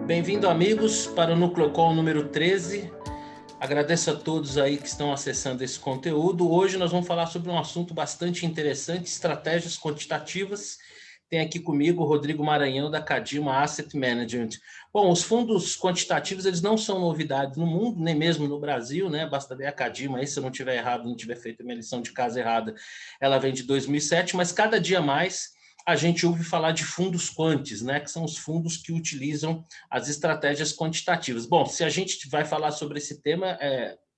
Bem-vindo, amigos, para o Nucleocall número 13. Agradeço a todos aí que estão acessando esse conteúdo. Hoje nós vamos falar sobre um assunto bastante interessante, estratégias quantitativas. Tem aqui comigo o Rodrigo Maranhão, da Cadima Asset Management. Bom, os fundos quantitativos, eles não são novidade no mundo, nem mesmo no Brasil, né? Basta ver a Cadima aí, se eu não tiver errado, não tiver feito a minha lição de casa errada, ela vem de 2007, mas cada dia mais a gente ouve falar de fundos quantis, né? Que são os fundos que utilizam as estratégias quantitativas. Bom, se a gente vai falar sobre esse tema,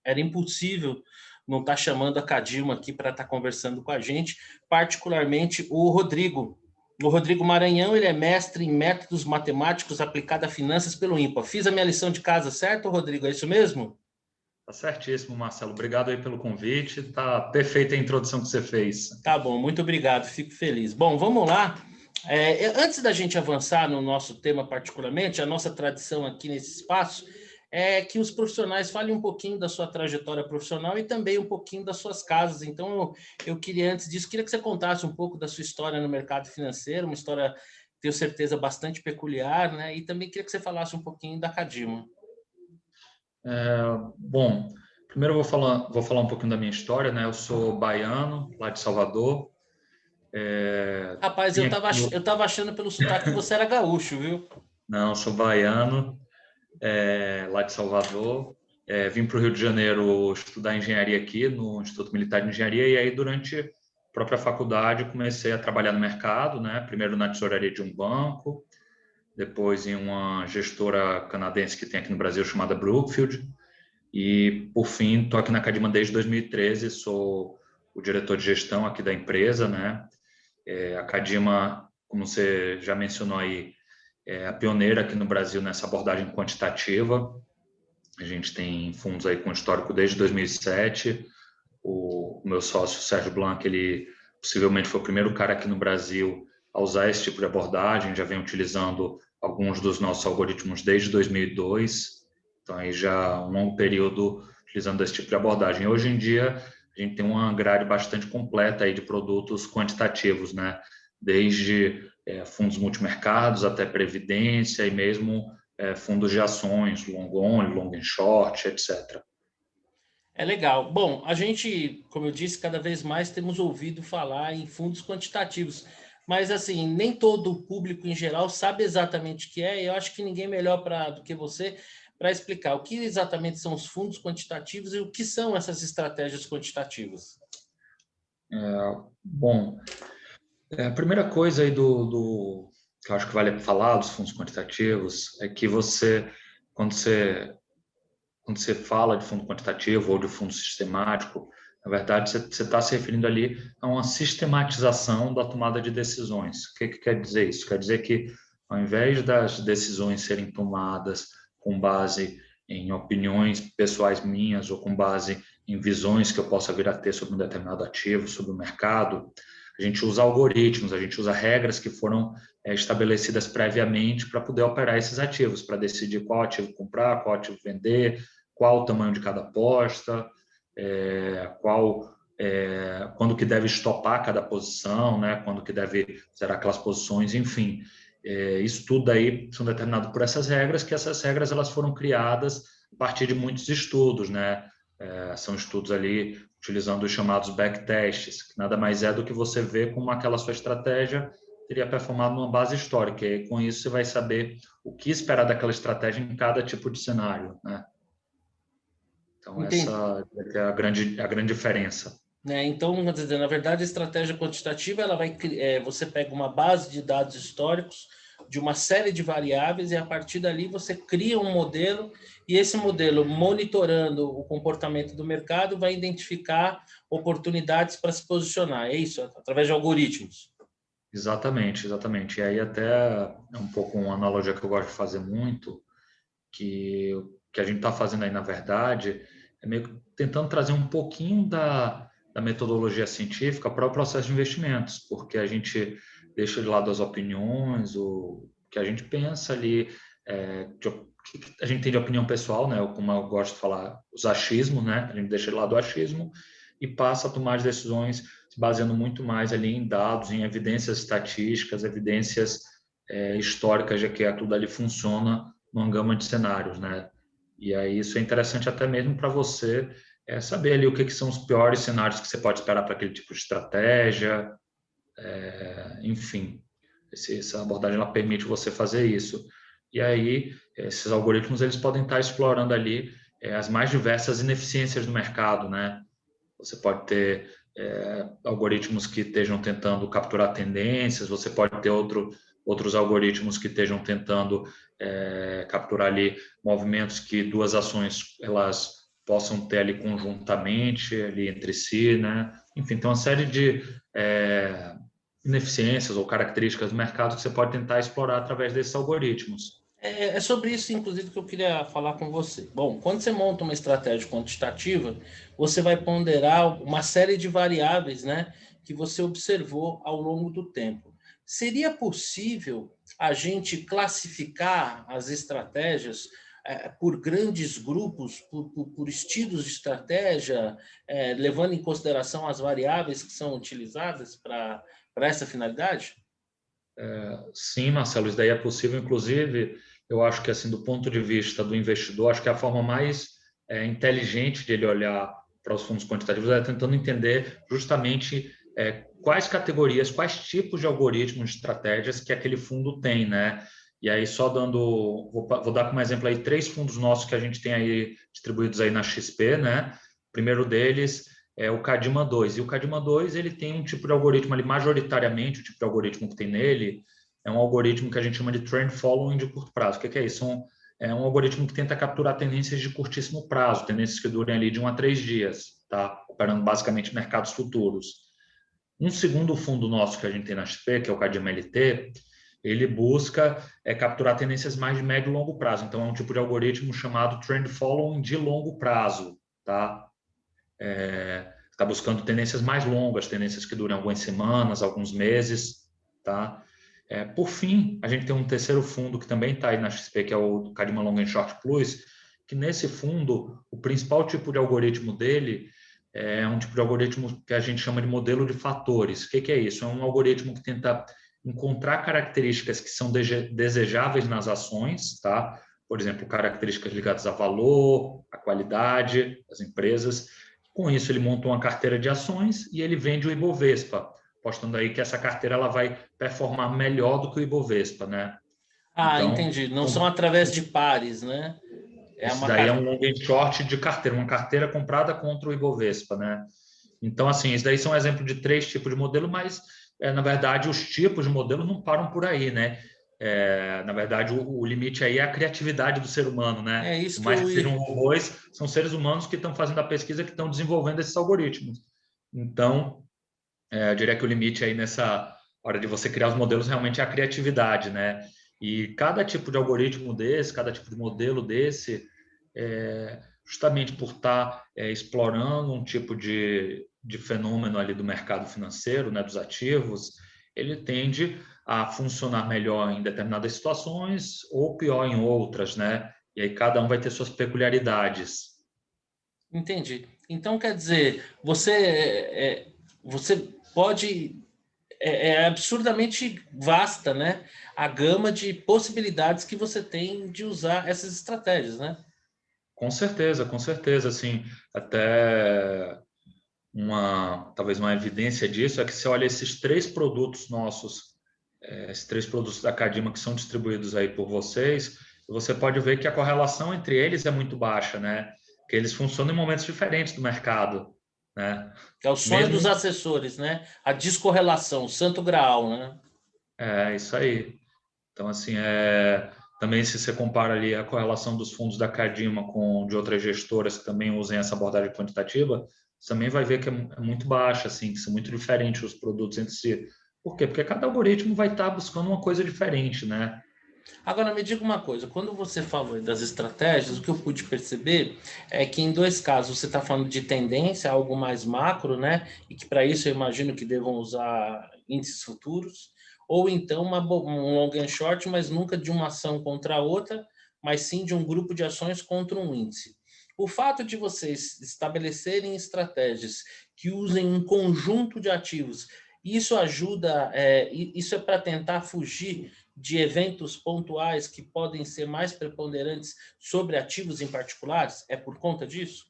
era impossível não estar chamando a Cadima aqui para estar conversando com a gente, particularmente o Rodrigo. O Rodrigo Maranhão, ele é mestre em métodos matemáticos aplicados a finanças pelo INPA. Fiz a minha lição de casa, certo, Rodrigo? É isso mesmo? Tá certíssimo, Marcelo. Obrigado aí pelo convite. Tá perfeita a introdução que você fez. Tá bom, muito obrigado, fico feliz. Bom, vamos lá. Antes da gente avançar no nosso tema particularmente, a nossa tradição aqui nesse espaço é que os profissionais falem um pouquinho da sua trajetória profissional e também um pouquinho das suas casas. Então, eu queria, antes disso, queria que você contasse um pouco da sua história no mercado financeiro, uma história, tenho certeza, bastante peculiar, né? E também queria que você falasse um pouquinho da Cadima. Bom, primeiro eu vou falar um pouquinho da minha história, né? Eu sou baiano, lá de Salvador. Rapaz, Vim eu tava achando pelo sotaque que você era gaúcho, viu? Não, sou baiano, lá de Salvador. Vim para o Rio de Janeiro estudar engenharia aqui no Instituto Militar de Engenharia e aí durante a própria faculdade comecei a trabalhar no mercado, né? Primeiro na tesouraria de um banco, depois em uma gestora canadense que tem aqui no Brasil chamada Brookfield. E, por fim, estou aqui na Cadima desde 2013, sou o diretor de gestão aqui da empresa, né? A Cadima, como você já mencionou aí, é a pioneira aqui no Brasil nessa abordagem quantitativa. A gente tem fundos aí com histórico desde 2007. O meu sócio, Sérgio Blanc, ele possivelmente foi o primeiro cara aqui no Brasil a usar esse tipo de abordagem, já vem utilizando alguns dos nossos algoritmos desde 2002. Então, aí já um longo período utilizando esse tipo de abordagem. Hoje em dia, a gente tem uma grade bastante completa aí de produtos quantitativos, né? Desde fundos multimercados até previdência e mesmo fundos de ações, long only, long and short, etc. É legal. Bom, a gente, como eu disse, cada vez mais temos ouvido falar em fundos quantitativos, mas assim, nem todo o público em geral sabe exatamente o que é, e eu acho que ninguém melhor do que você para explicar o que exatamente são os fundos quantitativos e o que são essas estratégias quantitativas. Bom, a primeira coisa aí que eu acho que vale falar dos fundos quantitativos é que quando você, quando você fala de fundo quantitativo ou de fundo sistemático, na verdade você está se referindo ali a uma sistematização da tomada de decisões. O que quer dizer isso? Quer dizer que ao invés das decisões serem tomadas com base em opiniões pessoais minhas ou com base em visões que eu possa vir a ter sobre um determinado ativo, sobre o mercado, a gente usa algoritmos, a gente usa regras que foram estabelecidas previamente para poder operar esses ativos, para decidir qual ativo comprar, qual ativo vender, qual o tamanho de cada aposta, quando que deve estopar cada posição, né? Quando que deve zerar aquelas posições, enfim. Isso tudo aí são determinados por essas regras, que essas regras elas foram criadas a partir de muitos estudos, né? São estudos ali utilizando os chamados backtests, que nada mais é do que você ver como aquela sua estratégia teria performado numa base histórica. E com isso você vai saber o que esperar daquela estratégia em cada tipo de cenário, né? Então Entendi. essa é a grande diferença. Né? Então, quer dizer, na verdade, a estratégia quantitativa ela você pega uma base de dados históricos de uma série de variáveis e a partir dali você cria um modelo e esse modelo, monitorando o comportamento do mercado, vai identificar oportunidades para se posicionar. É isso, através de algoritmos. Exatamente, exatamente. E aí até é um pouco uma analogia que eu gosto de fazer muito, que o que a gente está fazendo aí, na verdade, é meio que tentando trazer um pouquinho da metodologia científica para o processo de investimentos, porque a gente deixa de lado as opiniões, o que a gente pensa ali, o que a gente tem de opinião pessoal, né? Ou como eu gosto de falar, os achismos, né? A gente deixa de lado o achismo e passa a tomar as decisões se baseando muito mais ali em dados, em evidências estatísticas, evidências históricas de que aquilo ali funciona numa gama de cenários, né? E aí isso é interessante até mesmo para você saber ali o que são os piores cenários que você pode esperar para aquele tipo de estratégia, enfim. Essa abordagem ela permite você fazer isso. E aí esses algoritmos eles podem estar explorando ali as mais diversas ineficiências do mercado, né? Você pode ter algoritmos que estejam tentando capturar tendências, você pode ter outros algoritmos que estejam tentando capturar ali movimentos que duas ações elas possam ter ali conjuntamente ali entre si, né? Enfim, tem uma série de ineficiências ou características do mercado que você pode tentar explorar através desses algoritmos. É sobre isso, inclusive, que eu queria falar com você. Bom, quando você monta uma estratégia quantitativa, você vai ponderar uma série de variáveis, né, que você observou ao longo do tempo. Seria possível a gente classificar as estratégias por grandes grupos, por estilos de estratégia, levando em consideração as variáveis que são utilizadas para essa finalidade? Sim, Marcelo, isso daí é possível. Inclusive, eu acho que, assim, do ponto de vista do investidor, acho que a forma mais inteligente de ele olhar para os fundos quantitativos é tentando entender justamente quais categorias, quais tipos de algoritmos, de estratégias que aquele fundo tem, né? E aí, só dando, vou dar como exemplo aí 3 fundos nossos que a gente tem aí distribuídos aí na XP, né? O primeiro deles é o Cadima 2. E o Cadima 2 ele tem um tipo de algoritmo ali, majoritariamente, o tipo de algoritmo que tem nele é um algoritmo que a gente chama de trend following de curto prazo. O que é isso? É um algoritmo que tenta capturar tendências de curtíssimo prazo, tendências que durem ali de 1 a 3 dias, tá? Operando basicamente mercados futuros. Um segundo fundo nosso que a gente tem na XP, que é o Cadima LT, ele busca capturar tendências mais de médio e longo prazo. Então, é um tipo de algoritmo chamado trend following de longo prazo, tá? Está buscando tendências mais longas, tendências que duram algumas semanas, alguns meses, tá? Por fim, a gente tem um terceiro fundo que também está aí na XP, que é o Cadima Long and Short Plus, que nesse fundo, o principal tipo de algoritmo dele é um tipo de algoritmo que a gente chama de modelo de fatores. O que é isso? É um algoritmo que tenta encontrar características que são desejáveis nas ações, tá? Por exemplo, características ligadas a valor, a qualidade das empresas. Com isso, ele monta uma carteira de ações e ele vende o Ibovespa, postando aí que essa carteira ela vai performar melhor do que o Ibovespa, né? Ah, Então, entendi. Não são através de pares, né? É esse uma daí é carta. um long and short de carteira, uma carteira comprada contra o Ibovespa, né? Então, assim, isso daí são um exemplo de 3 tipos de modelo, mas, na verdade, os tipos de modelo não param por aí, né? Na verdade, o limite aí é a criatividade do ser humano, né? É isso Por que mais eu que ia. sejam robôs, são seres humanos que estão fazendo a pesquisa, que estão desenvolvendo esses algoritmos. Então, eu diria que o limite aí nessa hora de você criar os modelos realmente é a criatividade, né? E cada tipo de algoritmo desse, cada tipo de modelo desse, justamente por estar explorando um tipo de fenômeno ali do mercado financeiro, né, dos ativos, ele tende a funcionar melhor em determinadas situações ou pior em outras, né? E aí cada um vai ter suas peculiaridades. Entendi. Então, quer dizer, você pode. É absurdamente vasta, né? A gama de possibilidades que você tem de usar essas estratégias, né? Com certeza, assim, até talvez uma evidência disso é que você olha esses 3 produtos nossos, esses 3 produtos da Cadima que são distribuídos aí por vocês, você pode ver que a correlação entre eles é muito baixa, né? Que eles funcionam em momentos diferentes do mercado, né? É o sonho dos Mesmo assessores, né? A descorrelação, o santo graal, né? isso aí. Então, assim, também se você compara ali a correlação dos fundos da Cadima com de outras gestoras que também usem essa abordagem quantitativa, você também vai ver que é muito baixa, assim, que são muito diferentes os produtos entre si. Por quê? Porque cada algoritmo vai estar buscando uma coisa diferente, né? Agora, me diga uma coisa, quando você falou das estratégias, o que eu pude perceber é que em 2 casos você está falando de tendência, algo mais macro, né? E que para isso eu imagino que devam usar índices futuros, ou então um long and short, mas nunca de uma ação contra a outra, mas sim de um grupo de ações contra um índice. O fato de vocês estabelecerem estratégias que usem um conjunto de ativos, isso ajuda, isso é para tentar fugir de eventos pontuais que podem ser mais preponderantes sobre ativos em particulares? É por conta disso?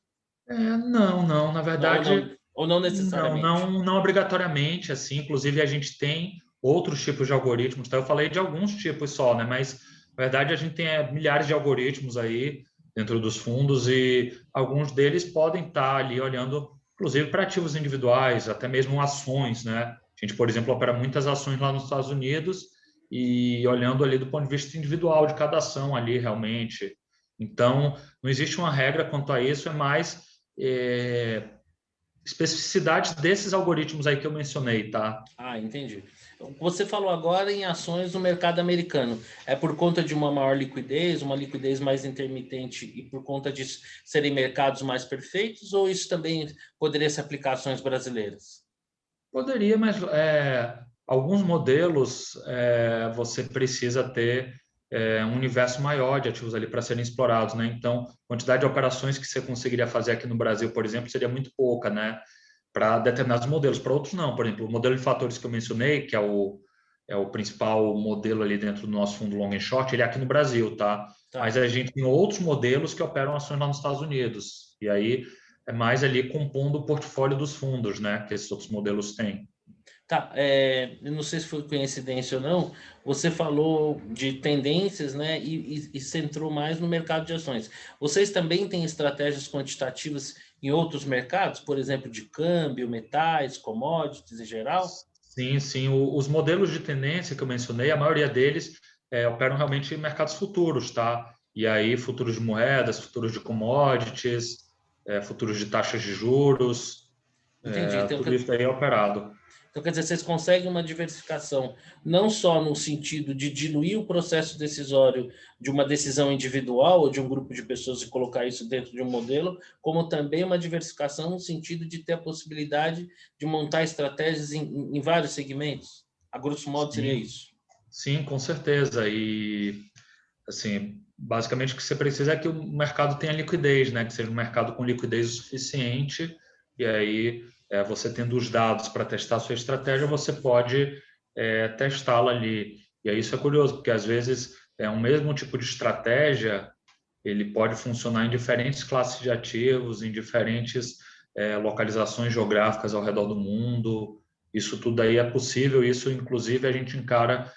Não, na Não, verdade, ou não não, necessariamente. não, não obrigatoriamente, assim, inclusive a gente tem outros tipos de algoritmos, tá? Eu falei de alguns tipos só, né? Mas, na verdade, a gente tem milhares de algoritmos aí dentro dos fundos e alguns deles podem estar ali olhando, inclusive, para ativos individuais, até mesmo ações, né? A gente, por exemplo, opera muitas ações lá nos Estados Unidos e olhando ali do ponto de vista individual de cada ação ali, realmente. Então, não existe uma regra quanto a isso, é mais... é, especificidades desses algoritmos aí que eu mencionei, tá? Ah, entendi. Você falou agora em ações no mercado americano. É por conta de uma maior liquidez, uma liquidez mais intermitente e por conta disso serem mercados mais perfeitos, ou isso também poderia se aplicar a ações brasileiras? Poderia, mas alguns modelos você precisa ter um universo maior de ativos ali para serem explorados, né? Então, a quantidade de operações que você conseguiria fazer aqui no Brasil, por exemplo, seria muito pouca, né? Para determinados modelos, para outros não. Por exemplo, o modelo de fatores que eu mencionei, que é o principal modelo ali dentro do nosso fundo long and short, ele é aqui no Brasil, tá? Mas Tá. a gente tem outros modelos que operam ações lá nos Estados Unidos. E aí é mais ali compondo o portfólio dos fundos, né? Que esses outros modelos têm. Tá, eu não sei se foi coincidência ou não, você falou de tendências, né, e centrou mais no mercado de ações. Vocês também têm estratégias quantitativas em outros mercados, por exemplo, de câmbio, metais, commodities em geral? Sim, sim. Os modelos de tendência que eu mencionei, a maioria deles operam realmente em mercados futuros, tá? E aí, futuros de moedas, futuros de commodities, futuros de taxas de juros, Entendi. Então, tudo isso aí é operado. então, quer dizer, vocês conseguem uma diversificação não só no sentido de diluir o processo decisório de uma decisão individual ou de um grupo de pessoas e colocar isso dentro de um modelo, como também uma diversificação no sentido de ter a possibilidade de montar estratégias em vários segmentos. A grosso modo seria Sim, isso. sim, com certeza. E, assim, basicamente o que você precisa é que o mercado tenha liquidez, né? Que seja um mercado com liquidez o suficiente. E aí, você tendo os dados para testar a sua estratégia, você pode testá-la ali. E aí isso é curioso, porque às vezes é um mesmo tipo de estratégia, ele pode funcionar em diferentes classes de ativos, em diferentes localizações geográficas ao redor do mundo. Isso tudo aí é possível, isso inclusive a gente encara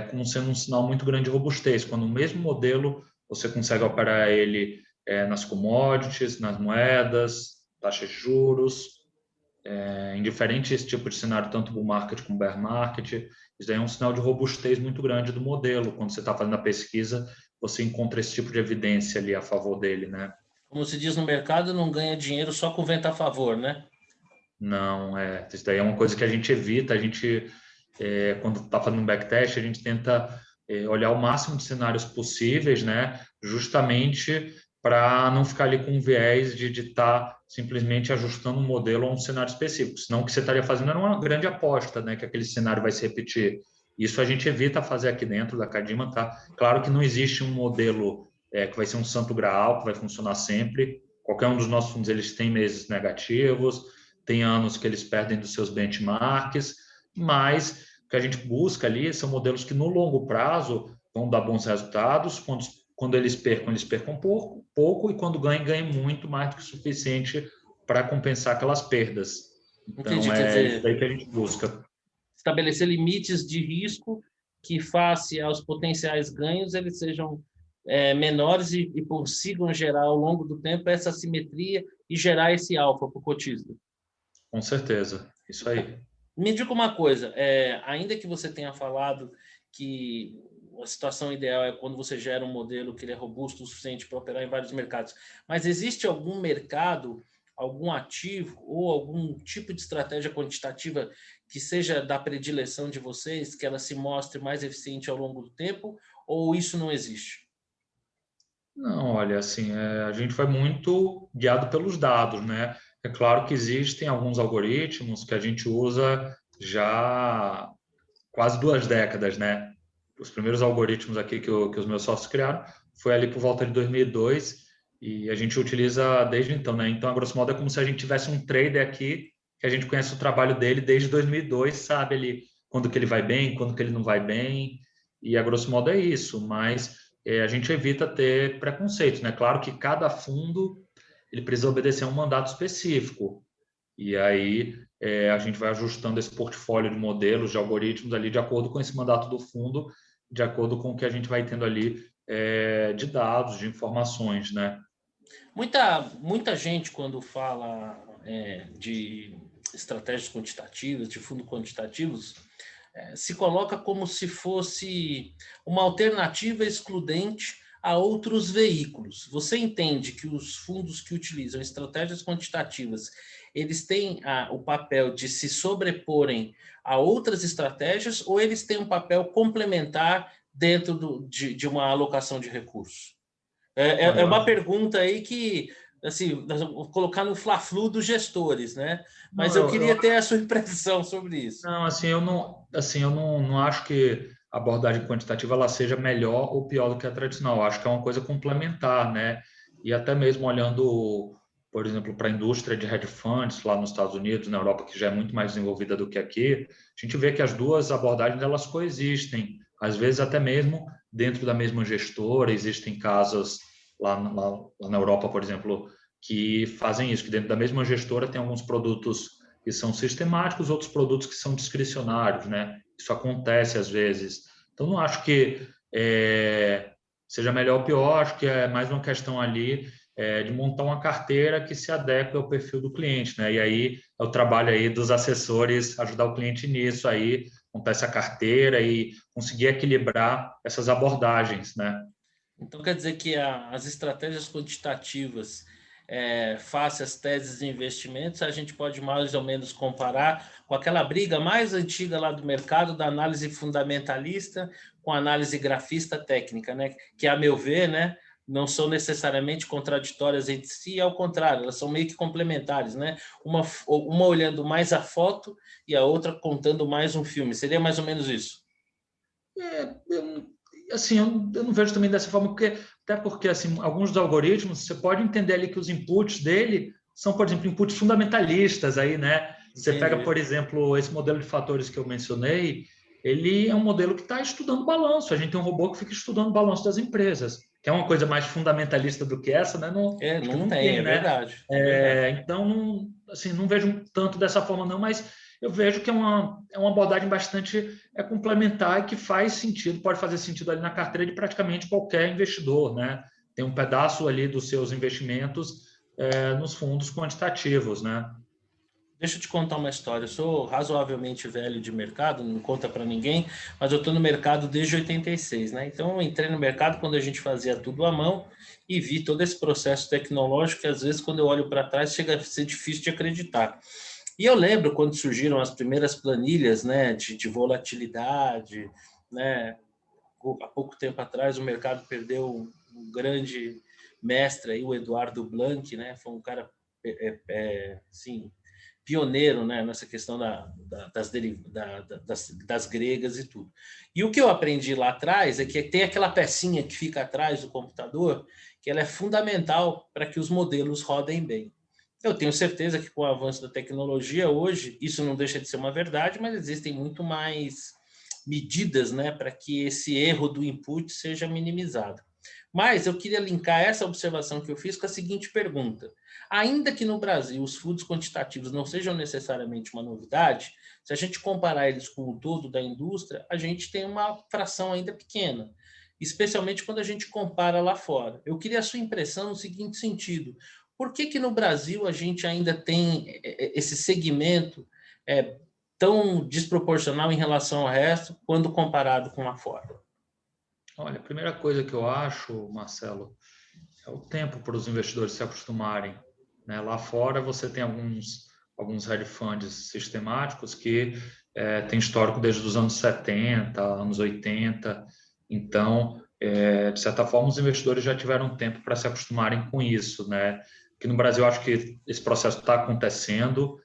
como sendo um sinal muito grande de robustez, quando o mesmo modelo você consegue operar ele nas commodities, nas moedas, taxas de juros, em diferentes tipos de cenário, tanto bull market como bear market. Isso aí é um sinal de robustez muito grande do modelo. Quando você está fazendo a pesquisa, você encontra esse tipo de evidência ali a favor dele, né? Como se diz no mercado, não ganha dinheiro só com vento a favor, né? Não, isso daí é uma coisa que a gente evita, a gente, quando está fazendo um backtest, a gente tenta olhar o máximo de cenários possíveis, né? Justamente para não ficar ali com um viés de estar simplesmente ajustando um modelo a um cenário específico. Senão o que você estaria fazendo era uma grande aposta, né? Que aquele cenário vai se repetir. Isso a gente evita fazer aqui dentro da Cadima, tá? Claro que não existe um modelo que vai ser um santo graal, que vai funcionar sempre. Qualquer um dos nossos fundos, eles têm meses negativos, tem anos que eles perdem dos seus benchmarks, mas o que a gente busca ali são modelos que no longo prazo vão dar bons resultados. Quando eles percam pouco, pouco, e quando ganhem, ganhem muito mais do que o suficiente para compensar aquelas perdas. Então, Entendi, quer é isso dizer, daí que a gente busca. estabelecer limites de risco que, face aos potenciais ganhos, eles sejam menores e consigam gerar ao longo do tempo essa simetria e gerar esse alfa para o cotista. Com certeza. Isso aí. Me diga uma coisa, ainda que você tenha falado que a situação ideal é quando você gera um modelo que ele é robusto o suficiente para operar em vários mercados, mas existe algum mercado, algum ativo ou algum tipo de estratégia quantitativa que seja da predileção de vocês, que ela se mostre mais eficiente ao longo do tempo, ou isso não existe? Não, olha, assim, a gente foi muito guiado pelos dados, né? É claro que existem alguns algoritmos que a gente usa já há quase 2 décadas, né? Os primeiros algoritmos aqui que os meus sócios criaram foi ali por volta de 2002 e a gente utiliza desde então, né? Então, a grosso modo, é como se a gente tivesse um trader aqui que a gente conhece o trabalho dele desde 2002, sabe ali quando que ele vai bem, quando que ele não vai bem. e a grosso modo é isso, mas a gente evita ter preconceitos, né? Claro que cada fundo ele precisa obedecer a um mandato específico, e aí a gente vai ajustando esse portfólio de modelos, de algoritmos ali de acordo com esse mandato do fundo, de acordo com o que a gente vai tendo ali de dados, de informações, né? Muita gente, quando fala de estratégias quantitativas, de fundos quantitativos, se coloca como se fosse uma alternativa excludente a outros veículos. Você entende que os fundos que utilizam estratégias quantitativas, eles têm o papel de se sobreporem a outras estratégias ou eles têm um papel complementar dentro de uma alocação de recursos? É uma pergunta aí que, assim, nós vamos colocar no fla-flu dos gestores, né? Mas Não, eu eu queria ter a sua impressão sobre isso. Não, assim, eu não acho que a abordagem quantitativa ela seja melhor ou pior do que a tradicional. Eu acho que é uma coisa complementar, né? E até mesmo olhando, por exemplo, para a indústria de hedge funds lá nos Estados Unidos, na Europa, que já é muito mais desenvolvida do que aqui, a gente vê que as duas abordagens elas coexistem. Às vezes até mesmo dentro da mesma gestora existem casos lá na Europa, por exemplo, que fazem isso, que dentro da mesma gestora tem alguns produtos que são sistemáticos, outros produtos que são discricionários, né? Isso acontece às vezes. Então, não acho que seja melhor ou pior, acho que é mais uma questão ali de montar uma carteira que se adeque ao perfil do cliente, né? E aí é o trabalho aí dos assessores ajudar o cliente nisso aí, montar essa carteira e conseguir equilibrar essas abordagens, né? Então, quer dizer que as estratégias quantitativas, face às teses de investimentos, a gente pode mais ou menos comparar com aquela briga mais antiga lá do mercado, da análise fundamentalista com a análise grafista técnica, né? Que, a meu ver, né, não são necessariamente contraditórias entre si, ao contrário, elas são meio que complementares, né? Uma olhando mais a foto e a outra contando mais um filme. Seria mais ou menos isso. Assim, eu não vejo também dessa forma, até porque assim, alguns dos algoritmos, você pode entender ali que os inputs dele são, por exemplo, inputs fundamentalistas aí, né? Você pega, Entendi. por exemplo, esse modelo de fatores que eu mencionei, ele é um modelo que está estudando balanço. A gente tem um robô que fica estudando o balanço das empresas, que é uma coisa mais fundamentalista do que essa, né? Não, acho que Não não tem, tem, é né? verdade, é verdade. Então, assim, não vejo tanto dessa forma, não, mas eu vejo que é uma abordagem bastante complementar e que faz sentido, pode fazer sentido ali na carteira de praticamente qualquer investidor, né? Tem um pedaço ali dos seus investimentos nos fundos quantitativos, né? Deixa eu te contar uma história. Eu sou razoavelmente velho de mercado, não conta para ninguém, mas eu estou no mercado desde 86, né? Então eu entrei no mercado quando a gente fazia tudo à mão e vi todo esse processo tecnológico que às vezes quando eu olho para trás chega a ser difícil de acreditar. E eu lembro quando surgiram as primeiras planilhas, né, de volatilidade, né? Há pouco tempo atrás o mercado perdeu um grande mestre aí, o Eduardo Blanc, né? Foi um cara assim, pioneiro, né, nessa questão das gregas e tudo. E o que eu aprendi lá atrás é que tem aquela pecinha que fica atrás do computador, que ela é fundamental para que os modelos rodem bem. Eu tenho certeza que com o avanço da tecnologia hoje, isso não deixa de ser uma verdade, mas existem muito mais medidas, né, para que esse erro do input seja minimizado. Mas eu queria linkar essa observação que eu fiz com a seguinte pergunta. Ainda que no Brasil os fundos quantitativos não sejam necessariamente uma novidade, se a gente comparar eles com o todo da indústria, a gente tem uma fração ainda pequena, especialmente quando a gente compara lá fora. Eu queria a sua impressão no seguinte sentido. Por que no Brasil a gente ainda tem esse segmento tão desproporcional em relação ao resto quando comparado com lá fora? Olha, a primeira coisa que eu acho, Marcelo, é o tempo para os investidores se acostumarem, né? Lá fora você tem alguns hedge funds sistemáticos que têm histórico desde os anos 70, anos 80. Então, de certa forma, os investidores já tiveram tempo para se acostumarem com isso, né? Aqui no Brasil, acho que esse processo está acontecendo.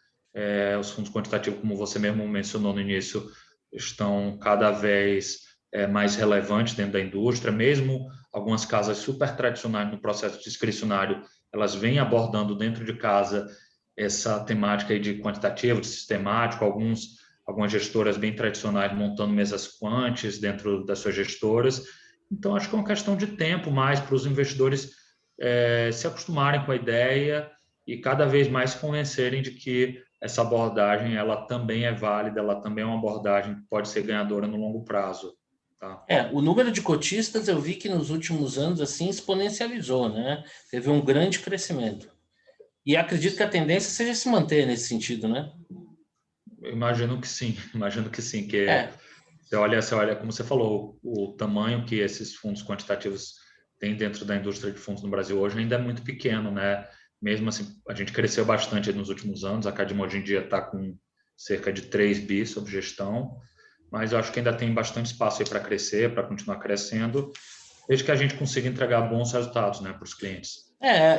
Os fundos quantitativos, como você mesmo mencionou no início, estão cada vez mais relevantes dentro da indústria, mesmo algumas casas super tradicionais no processo discricionário, elas vêm abordando dentro de casa essa temática aí de quantitativo, de sistemático, alguns algumas gestoras bem tradicionais montando mesas quants dentro das suas gestoras. Então, acho que é uma questão de tempo mais para os investidores se acostumarem com a ideia e cada vez mais se convencerem de que essa abordagem ela também é válida, ela também é uma abordagem que pode ser ganhadora no longo prazo. Tá? O número de cotistas eu vi que nos últimos anos assim exponencializou, né? Teve um grande crescimento. E acredito que a tendência seja se manter nesse sentido, né? Eu imagino que sim, que É, você olha, como você falou, o tamanho que esses fundos quantitativos têm dentro da indústria de fundos no Brasil hoje ainda é muito pequeno, né? Mesmo assim, a gente cresceu bastante nos últimos anos, a Cadima hoje em dia está com cerca de 3 bi sob gestão, mas eu acho que ainda tem bastante espaço aí para crescer, para continuar crescendo, desde que a gente consiga entregar bons resultados, né, para os clientes.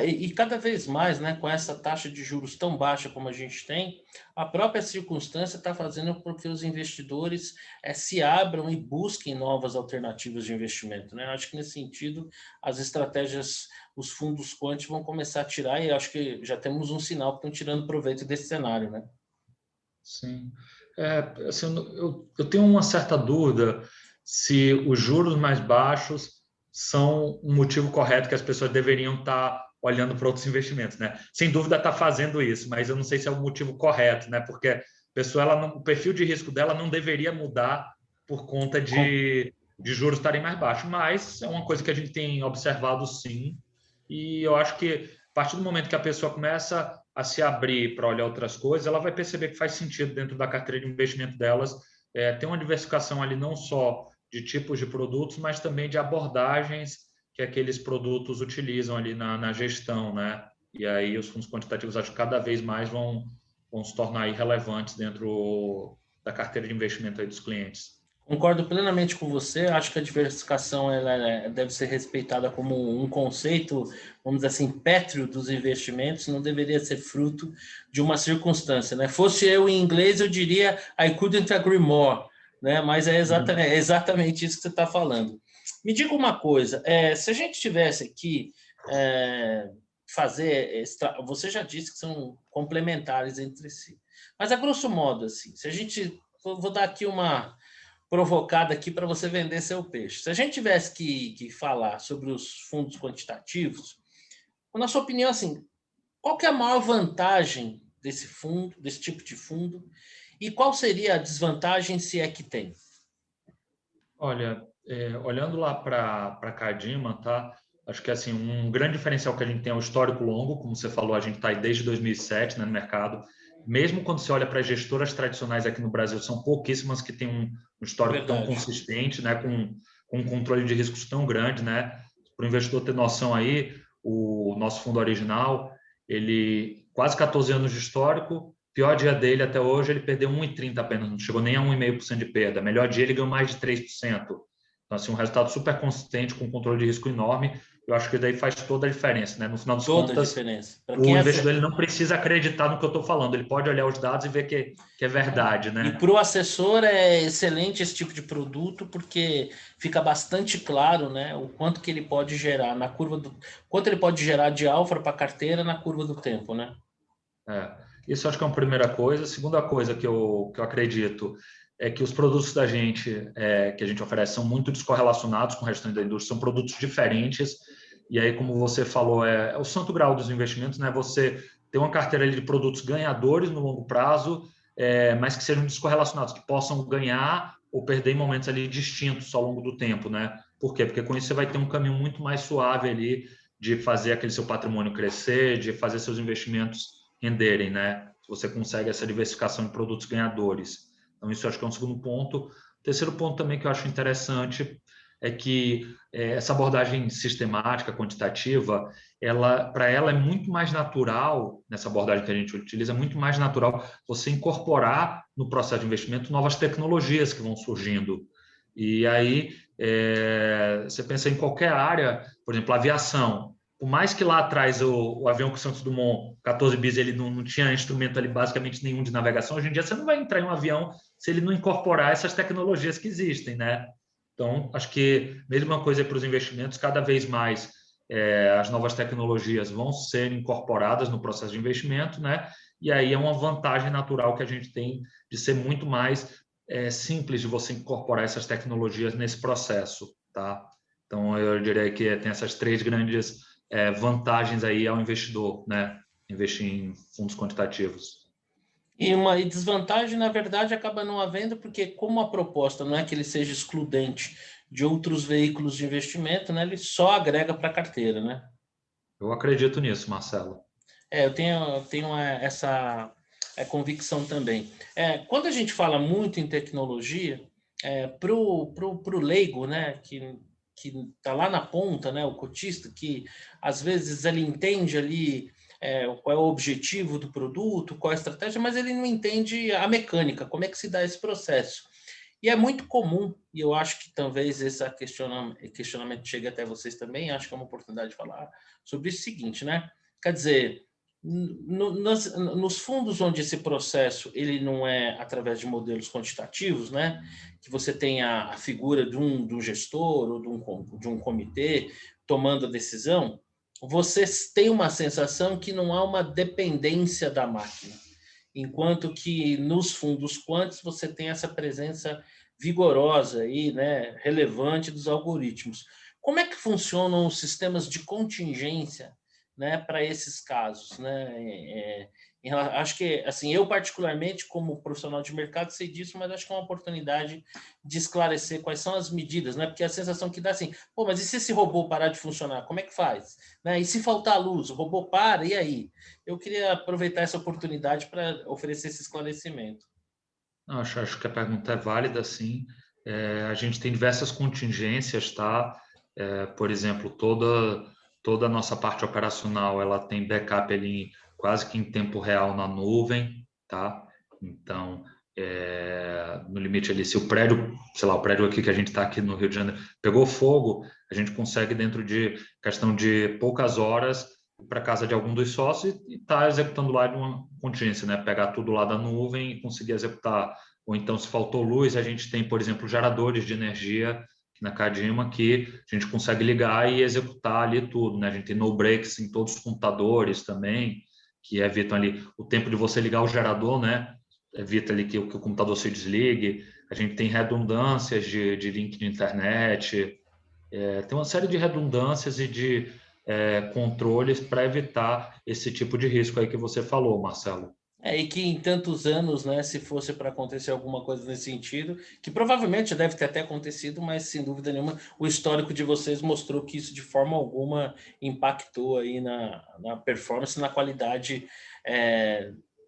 e cada vez mais, né, com essa taxa de juros tão baixa como a gente tem, a própria circunstância está fazendo com que os investidores se abram e busquem novas alternativas de investimento, né? Eu acho que nesse sentido as estratégias, os fundos quant vão começar a tirar e acho que já temos um sinal que estão tirando proveito desse cenário, né? Sim. Assim, eu tenho uma certa dúvida se os juros mais baixos são um motivo correto que as pessoas deveriam estar olhando para outros investimentos, né? Sem dúvida está fazendo isso, mas eu não sei se é o motivo correto, né? Porque a pessoa, o perfil de risco dela não deveria mudar por conta de juros estarem mais baixos, mas é uma coisa que a gente tem observado sim, e eu acho que a partir do momento que a pessoa começa a se abrir para olhar outras coisas, ela vai perceber que faz sentido dentro da carteira de investimento delas ter uma diversificação ali não só de tipos de produtos, mas também de abordagens que aqueles produtos utilizam ali na gestão, né? E aí os fundos quantitativos acho que cada vez mais vão se tornar aí relevantes dentro da carteira de investimento aí dos clientes. Concordo plenamente com você. Acho que a diversificação deve ser respeitada como um conceito, vamos dizer assim, pétreo dos investimentos. Não deveria ser fruto de uma circunstância, né? Fosse eu em inglês, eu diria I couldn't agree more, né? Mas é exatamente isso que você está falando. Me diga uma coisa: se a gente tivesse aqui você já disse que são complementares entre si, mas a grosso modo, assim, se a gente vou dar aqui uma provocada aqui para você vender seu peixe. Se a gente tivesse que falar sobre os fundos quantitativos, na sua opinião, assim, qual que é a maior vantagem desse fundo, desse tipo de fundo, e qual seria a desvantagem, se é que tem? Olha, olhando lá para a Cadima, tá? Acho que assim um grande diferencial que a gente tem é o histórico longo, como você falou, a gente está aí desde 2007, né, no mercado. Mesmo quando você olha para as gestoras tradicionais aqui no Brasil, são pouquíssimas que têm um histórico tão Verdade. consistente, né, com um controle de riscos tão grande, né? Para o investidor ter noção aí, o nosso fundo original, ele quase 14 anos de histórico, pior dia dele até hoje, ele perdeu 1,30 apenas, não chegou nem a 1,5% de perda. Melhor dia, ele ganhou mais de 3%. Então, assim, um resultado super consistente, com controle de risco enorme. Eu acho que daí faz toda a diferença, né? No final das Toda a contas, diferença. Para o quem investidor ele não precisa acreditar no que eu estou falando, ele pode olhar os dados e ver que é verdade, E né? para o assessor é excelente esse tipo de produto, porque fica bastante claro, né, o quanto que ele pode gerar na curva do, quanto ele pode gerar de alfa para a carteira na curva do tempo, né? É, isso acho que é uma primeira coisa. Segunda coisa que eu acredito é que os produtos da gente, que a gente oferece, são muito descorrelacionados com o restante da indústria, são produtos diferentes. E aí, como você falou, é o santo grau dos investimentos, né? Você ter uma carteira ali de produtos ganhadores no longo prazo, mas que sejam descorrelacionados, que possam ganhar ou perder em momentos ali distintos ao longo do tempo, né? Por quê? Porque com isso você vai ter um caminho muito mais suave ali de fazer aquele seu patrimônio crescer, de fazer seus investimentos renderem, né? Se você consegue essa diversificação de produtos ganhadores. Então, isso eu acho que é um segundo ponto. O terceiro ponto também que eu acho interessante é que essa abordagem sistemática, quantitativa, para ela é muito mais natural, nessa abordagem que a gente utiliza, é muito mais natural você incorporar no processo de investimento novas tecnologias que vão surgindo. E aí, você pensa em qualquer área, por exemplo, aviação. Por mais que lá atrás o avião com o Santos Dumont 14 bis ele não tinha instrumento ali basicamente nenhum de navegação, hoje em dia você não vai entrar em um avião se ele não incorporar essas tecnologias que existem, né? Então, acho que mesma coisa para os investimentos, cada vez mais as novas tecnologias vão ser incorporadas no processo de investimento, né? E aí é uma vantagem natural que a gente tem de ser muito mais simples de você incorporar essas tecnologias nesse processo, tá? Então, eu diria que tem essas 3 grandes vantagens aí ao investidor, né? Investir em fundos quantitativos. E uma desvantagem, na verdade, acaba não havendo, porque como a proposta não é que ele seja excludente de outros veículos de investimento, né, ele só agrega para a carteira, né? Eu acredito nisso, Marcelo. Eu tenho essa convicção também. Quando a gente fala muito em tecnologia, pro leigo, né, que está lá na ponta, né, o cotista, que às vezes ele entende ali qual é o objetivo do produto, qual é a estratégia, mas ele não entende a mecânica, como é que se dá esse processo. E é muito comum, e eu acho que talvez esse questionamento chegue até vocês também, acho que é uma oportunidade de falar sobre o seguinte, né? Quer dizer, nos fundos onde esse processo ele não é através de modelos quantitativos, né, que você tem a figura de um gestor ou de um comitê tomando a decisão, você tem uma sensação que não há uma dependência da máquina, enquanto que nos fundos quantos você tem essa presença vigorosa e, né, relevante dos algoritmos. Como é que funcionam os sistemas de contingência, né, para esses casos, né? Acho que, assim, eu particularmente, como profissional de mercado, sei disso, mas acho que é uma oportunidade de esclarecer quais são as medidas, né? Porque a sensação que dá assim, pô, mas e se esse robô parar de funcionar, como é que faz? Né? E se faltar luz, o robô para, e aí? Eu queria aproveitar essa oportunidade para oferecer esse esclarecimento. Acho que a pergunta é válida, sim. A gente tem diversas contingências, tá? Por exemplo, toda a nossa parte operacional, ela tem backup ali quase que em tempo real na nuvem, tá? Então, no limite ali, se o prédio, sei lá, o prédio aqui que a gente está aqui no Rio de Janeiro pegou fogo, a gente consegue dentro de questão de poucas horas para casa de algum dos sócios e está executando lá de uma contingência, né? Pegar tudo lá da nuvem e conseguir executar. Ou então, se faltou luz, a gente tem, por exemplo, geradores de energia na Cadima que a gente consegue ligar e executar ali tudo, né? A gente tem no breaks em todos os computadores também, que evitam ali o tempo de você ligar o gerador, né? Evita ali que o computador se desligue. A gente tem redundâncias de link de internet, tem uma série de redundâncias e de controles para evitar esse tipo de risco aí que você falou, Marcelo. E que em tantos anos, né, se fosse para acontecer alguma coisa nesse sentido, que provavelmente já deve ter até acontecido, mas sem dúvida nenhuma, o histórico de vocês mostrou que isso de forma alguma impactou aí na performance, na qualidade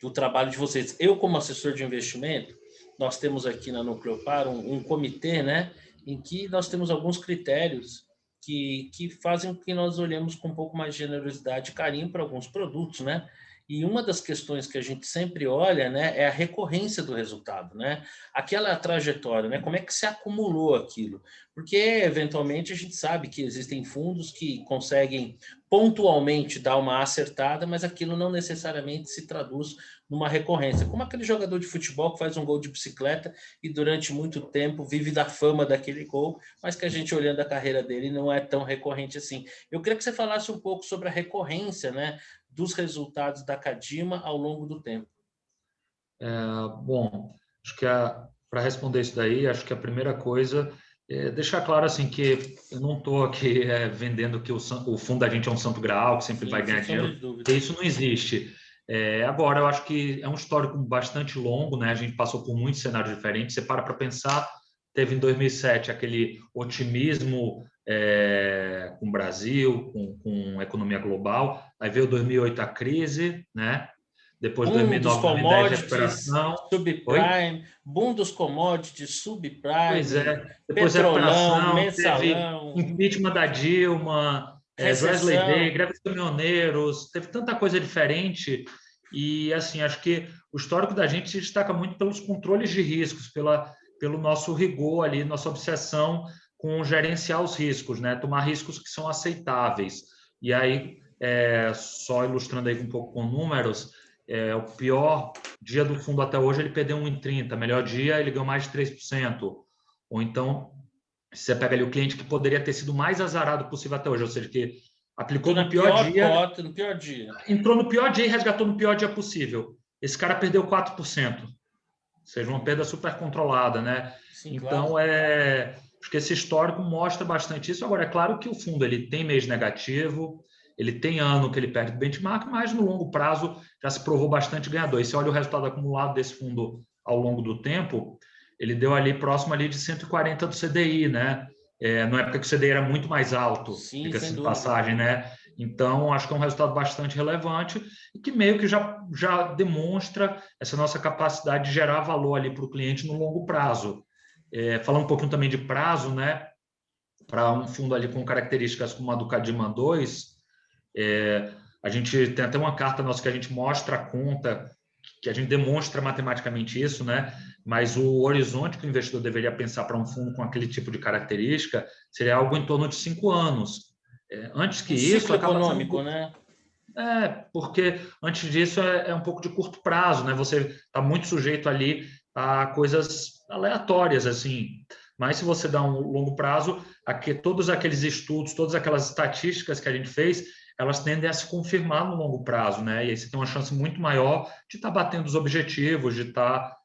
do trabalho de vocês. Eu, como assessor de investimento, nós temos aqui na Nucleopar um comitê, né, em que nós temos alguns critérios que fazem com que nós olhemos com um pouco mais de generosidade e carinho para alguns produtos, né? E uma das questões que a gente sempre olha, né, é a recorrência do resultado, né? Aquela trajetória, né? Como é que se acumulou aquilo? Porque eventualmente a gente sabe que existem fundos que conseguem pontualmente dar uma acertada, mas aquilo não necessariamente se traduz numa recorrência. Como aquele jogador de futebol que faz um gol de bicicleta e durante muito tempo vive da fama daquele gol, mas que a gente olhando a carreira dele não é tão recorrente assim. Eu queria que você falasse um pouco sobre a recorrência, né, dos resultados da Cadima ao longo do tempo. Bom, acho que para responder isso daí, acho que a primeira coisa é deixar claro assim que eu não estou aqui vendendo que o fundo da gente é um santo graal, que sempre Sim, vai sem ganhar sombra dinheiro, de dúvida. porque isso não existe. Agora, eu acho que é um histórico bastante longo, né? A gente passou por muitos cenários diferentes. Você para pensar, teve em 2007 aquele otimismo com o Brasil, com a economia global. Aí veio 2008 a crise, né? Depois Boom dos 2009, 2010, commodities, recuperação. Oi? subprime, boom dos commodities, Pois subprime, é. Depois petrolão, recuperação, teve mensalão, impeachment da Dilma, Joesley Day, recessão. greve dos caminhoneiros, teve tanta coisa diferente. E, assim, acho que o histórico da gente se destaca muito pelos controles de riscos, pelo nosso rigor ali, nossa obsessão com gerenciar os riscos, né? Tomar riscos que são aceitáveis. E aí, só ilustrando aí um pouco com números, o pior dia do fundo até hoje ele perdeu 1,30, melhor dia ele ganhou mais de 3%. Ou então, você pega ali o cliente que poderia ter sido mais azarado possível até hoje, ou seja, que aplicou no pior dia, cota, no pior dia. Entrou no pior dia e resgatou no pior dia possível. Esse cara perdeu 4%. Ou seja, uma perda super controlada, né? Sim, então, claro. Acho que esse histórico mostra bastante isso. Agora, é claro que o fundo ele tem mês negativo, ele tem ano que ele perde benchmark, mas no longo prazo já se provou bastante ganhador. E se olha o resultado acumulado desse fundo ao longo do tempo, ele deu ali próximo ali de 140 do CDI, né? Na época que o CDI era muito mais alto, diga-se de passagem, né? Então, acho que é um resultado bastante relevante e que meio que já demonstra essa nossa capacidade de gerar valor ali para o cliente no longo prazo. Falando um pouquinho também de prazo, né? Para um fundo ali com características como a do Cadima 2, a gente tem até uma carta nossa que a gente mostra a conta, que a gente demonstra matematicamente isso, né? Mas o horizonte que o investidor deveria pensar para um fundo com aquele tipo de característica seria algo em torno de 5 anos. Antes que isso, ciclo acaba econômico, sendo... né? Porque antes disso é um pouco de curto prazo, né? Você está muito sujeito ali a coisas aleatórias, assim. Mas se você dá um longo prazo, todos aqueles estudos, todas aquelas estatísticas que a gente fez, elas tendem a se confirmar no longo prazo, né? E aí você tem uma chance muito maior de estar batendo os objetivos, de estar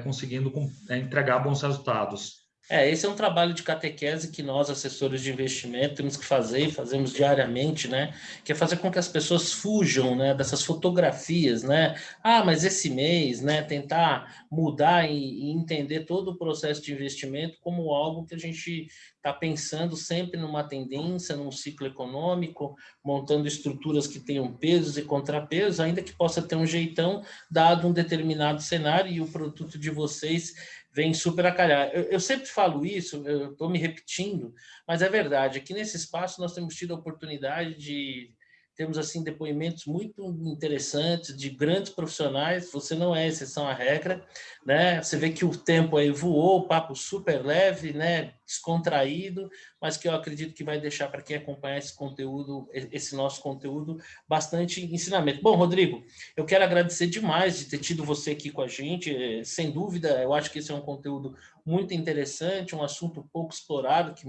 conseguindo entregar bons resultados. Esse é um trabalho de catequese que nós, assessores de investimento, temos que fazer e fazemos diariamente, né? Que é fazer com que as pessoas fujam, né, dessas fotografias, né? Mas esse mês, né, tentar mudar e entender todo o processo de investimento como algo que a gente está pensando sempre numa tendência, num ciclo econômico, montando estruturas que tenham pesos e contrapesos, ainda que possa ter um jeitão dado um determinado cenário, e o produto de vocês vem super a calhar. Eu sempre falo isso, eu estou me repetindo, mas é verdade. Aqui nesse espaço nós temos tido a oportunidade de termos assim depoimentos muito interessantes de grandes profissionais. Você não é exceção à regra, né? Você vê que o tempo aí voou, o papo super leve, né? Descontraído, mas que eu acredito que vai deixar para quem acompanhar esse conteúdo, esse nosso conteúdo, bastante ensinamento. Bom, Rodrigo, eu quero agradecer demais de ter tido você aqui com a gente. Sem dúvida, eu acho que esse é um conteúdo muito interessante, um assunto pouco explorado, que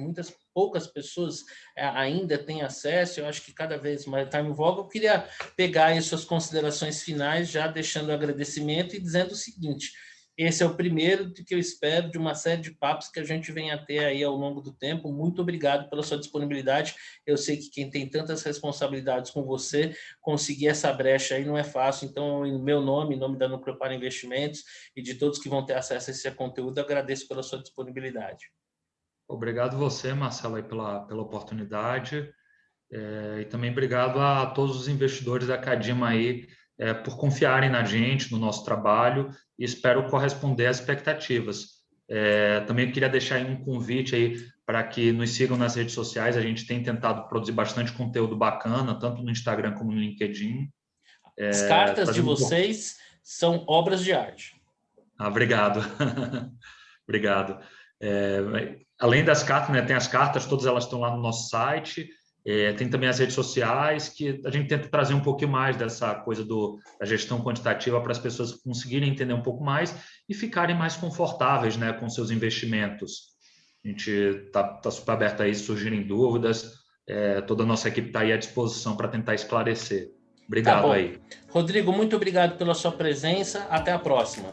poucas pessoas ainda têm acesso. Eu acho que cada vez mais está em voga. Eu queria pegar aí suas considerações finais, já deixando o agradecimento e dizendo o seguinte: esse é o primeiro do que eu espero de uma série de papos que a gente vem a ter aí ao longo do tempo. Muito obrigado pela sua disponibilidade. Eu sei que quem tem tantas responsabilidades com você, conseguir essa brecha aí não é fácil. Então, em meu nome, em nome da Núcleo para Investimentos e de todos que vão ter acesso a esse conteúdo, agradeço pela sua disponibilidade. Obrigado você, Marcelo, aí pela oportunidade. E também obrigado a todos os investidores da Cadima aí por confiarem na gente, no nosso trabalho, e espero corresponder às expectativas. Também queria deixar aí um convite aí para que nos sigam nas redes sociais. A gente tem tentado produzir bastante conteúdo bacana, tanto no Instagram como no LinkedIn. As cartas de vocês são obras de arte. Obrigado. Obrigado. Além das cartas, né, tem as cartas, todas elas estão lá no nosso site. Tem também as redes sociais, que a gente tenta trazer um pouquinho mais dessa coisa da gestão quantitativa para as pessoas conseguirem entender um pouco mais e ficarem mais confortáveis, né, com seus investimentos. A gente está super aberto a isso, surgirem dúvidas. Toda a nossa equipe está aí à disposição para tentar esclarecer. Obrigado aí. Rodrigo, muito obrigado pela sua presença. Até a próxima.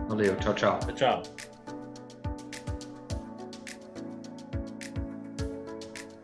Valeu, tchau, tchau. Tchau.